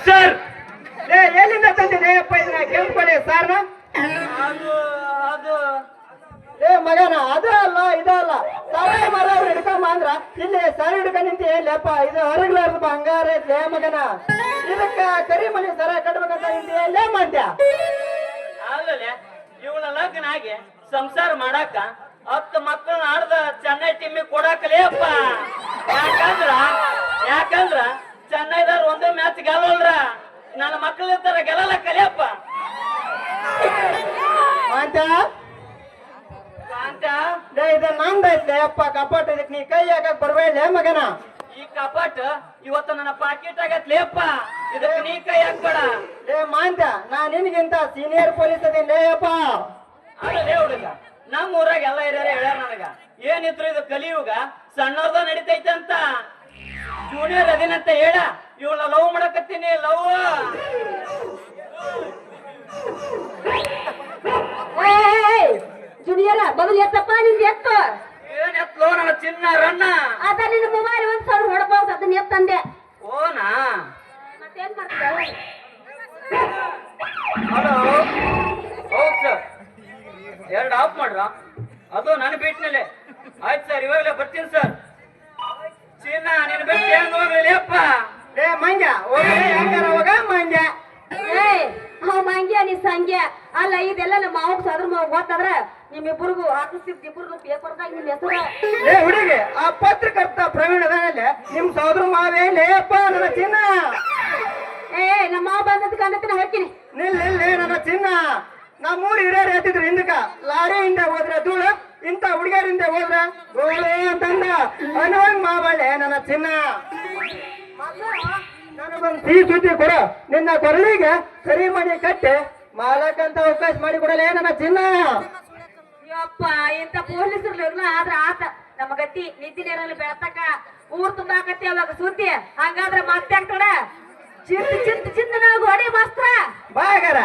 Sir ಎಲ್ಲಿಂದ ತಂದಿದೆ ಅಪ್ಪ ಇದನ್ನ ಕೆಂಪನೆ ಸಾರ್ನ? ಅದು ಅದು ಮಗನ ಅದು ಅಲ್ಲ ಇದಲ್ಲ ಸಾರಾಯಿ ಮರ ಹಿಡ್ಕೊಂಬ ಅಂದ್ರ ಇಲ್ಲಿ ಸರ ಹಿಡ್ಕ ನಿಂತ ಎಲ್ಲಪ್ಪ ಇದು ಹೊರಗ್ಲಾರ್ದು ಬಂಗಾರ ಐತ್ಲೇ ಮಗನ. ಇದಕ್ಕ ಕರಿಮಣಿ ಸರ ಕಟ್ಬೇಕಂತ ನಿಂತ ಎಲ್ಲೇ ಮಾಡ್ಯ? ಆಗಲೇ ಇವಳ ಲಗ್ನ ಆಗಿ ಸಂಸಾರ ಮಾಡಾಕ 10 ಮಕ್ಕಳನ್ನ ಆಡ್ದ ಚೆನ್ನೈ ಟೀಮಿಗೆ ಕೊಡಾಕಲೇ ಅಪ್ಪ. ಯಾಕಂದ್ರ ಚೆನ್ನೈದವ್ರು ಒಂದೇ ಮ್ಯಾಚ್ ಗೆಲ್ಲಲ್ರ, ನನ್ನ ಮಕ್ಕಳ ಇರ್ತಾರ ಗೆಲ್ಲಲ್ಲ ಕಲಿಯಪ್ಪ. ಅಂತ ಅಂತ ಇದು ನಂದೈತ್ಲೆ ಅಪ್ಪ ಕಪಾಟ್. ಇದಕ್ ನೀ ಕೈ ಹಾಕಕ್ ಬರ್ಬೇಡ್ಲೇ ಮಗನ. ಈ ಕಪಾಟ್ ಇವತ್ತು ನನ್ನ ಪಾಕೆಟ್ ಆಗತ್ಲೇ ಅಪ್ಪ, ಇದಕ್ಕೆ ನೀ ಕೈ ಹಾಕ್ಬೇಡ. ಮಾಂತ ನಾ ನಿನ್ಗಿಂತ ಸೀನಿಯರ್ ಪೊಲೀಸ್ ಅದೇನ್ಲೇ ಅಪ್ಪ. ಅಲ್ಲೇ ಹುಡುಗ ನಮ್ಮ ಊರಾಗ ಎಲ್ಲ ಹಿರಿಯರು ಹೇಳ್ಯಾರ ನನಗ, ಏನಿದ್ರು ಇದು ಕಲಿಯುಗ ಸಣ್ಣವ್ರದ ನಡಿತೈತೆ ಅಂತ. ಜೂನಿಯರ್ ಅದೇನಂತ ಹೇಳ, ಇವಳ ಲವ್ ಮಾಡಕತ್ತೀನಿ ಲವ್. ಜೂನಿಯರ ಬದಲು ಎತ್ತಪ್ಪ ನಿಂದ ಎತ್ತು. ಏನ್ ಎತ್ಲೋ ನನ್ನ ಚಿನ್ನ ರನ್ನ. ಅದ ನಿನ್ನ ಮೊಬೈಲ್ 1,000 ಹೊಡಬಹುದು, ಅದನ್ನ ಎತ್ತಂದೆ. ಓನಾ ಮತ್ತೇನ್ ಮಾಡ್ತೀಯ? ಹಲೋ ಹೌದು ಸರ್, 2 ಆಫ್ ಮಾಡ್ರ, ಅದು ನನ್ನ ಬೀಟ್ನಲ್ಲೇ. ಆಯ್ತು ಸರ್, ಇವಾಗಲೇ ಬರ್ತೀನಿ ಸರ್. ಚಿನ್ನ ನಿನ್ ಬಿಟ್ಟು ಹೆಂಗ್ ಹೋಗ್ಲಿ ಅಪ್ಪ. ಮಂಗ್ಯ ಹೋಗ್ಲಿ ಹೆಂಗಾರ ಹೋಗ ಮಂಗ್ಯ. ಮಂಗ್ಯ ನೀ ಸಂಗ್ಯ ಅಲ್ಲ. ಇದೆಲ್ಲ ನಮ್ಮ ಮಾವಗ್ ಸದ್ರ ಮಾವಗ್ ಗೊತ್ತಾದ್ರ ನಿಮ್ಮಿಬ್ಬರಿಗೂ ಹಾಕಿಸ್ತಿದ್ ಇಬ್ಬರಿಗೂ ಪೇಪರ್ದಾಗ ನಿಮ್ ಹೆಸರು. ಹುಡುಗಿ ಆ ಪತ್ರಕರ್ತ ಪ್ರವೀಣದಲ್ಲಿ ನಿಮ್ ಸೋದರ ಮಾವೇ ಲೇಪ್ಪ ನನ್ನ ಚಿನ್ನ. ನಮ್ಮ ಮಾವ ಬಂದದ್ ಕಂಡತಿನ ಹೋಗ್ತೀನಿ. ನಿಲ್ಲಿ ನನ್ನ ಚಿನ್ನ. ನಮ್ಮೂರು ಹಿರಿಯರು ಹೇಳ್ತಿದ್ರು ಹಿಂದಕ, ಲಾರಿಯಿಂದ ಹೋದ್ರೆ ಧೂಳು, ಇಂತ ಹುಡುಗಿಯರಿಂದ ಹೋದ್ರೆ ಗೋಳೆ ಅಂತಂದ. ಅನ್ನೋಂಗ್ ಮಾಬಳ್ಳೆ ನನ್ನ ಚಿನ್ನ. ನನಗೊಂದು ಸಿಹಿ ಸುದ್ದಿ ಕೊಡು. ನಿನ್ನ ಕೊರಳಿಗೆ ಕರಿಮಣಿ ಕಟ್ಟಿ ಮಾಲಕಂತ ಅವಕಾಶ ಮಾಡಿ ಕೊಡಲೇ ನನ್ನ ಚಿನ್ನ. ಯಪ್ಪ ಇಂತ ಪೊಲೀಸರ್ಲಿರ್ಲ ಆದ್ರ ಆತ ನಮ್ಮ ಗತಿ ನಿದ್ದೆ ನೀರಲ್ಲಿ ಬೆಳತಕ ಊರ್ ತುಂಬಾಕತ್ತಿ ಅವಾಗ ಸುದ್ದಿ. ಹಂಗಾದ್ರ ಮತ್ತೆ ಆಗ್ತಡ ಚಿಂತ ಚಿಂತ ನಾವು ಗೋಡೆ ಮಾಸ್ತ್ರ ಬಾಗರ.